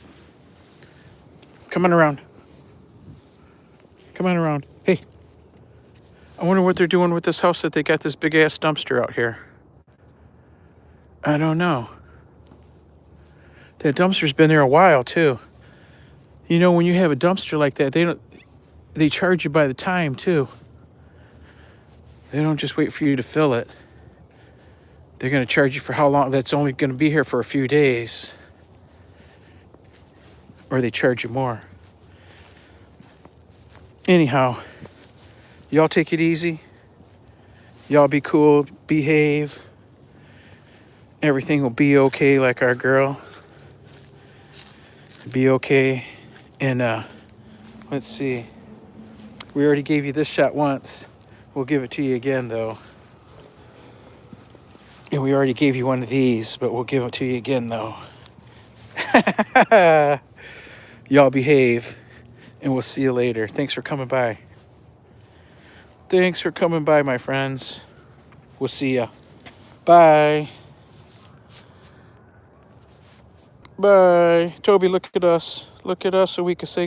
Come on around. Hey. I wonder what they're doing with this house that they got this big ass dumpster out here. I don't know. That dumpster's been there a while too. You know, when you have a dumpster like that, they charge you by the time too. They don't just wait for you to fill it. They're going to charge you for how long. That's only going to be here for a few days. Or they charge you more. Anyhow, y'all take it easy. Y'all be cool, behave. Everything will be okay, like our girl. Be okay. And let's see. We already gave you this shot once. We'll give it to you again, though. And we already gave you one of these, but we'll give it to you again, though. Y'all behave, and we'll see you later. Thanks for coming by. Thanks for coming by, my friends. We'll see ya. Bye. Bye. Toby, look at us. Look at us so we can say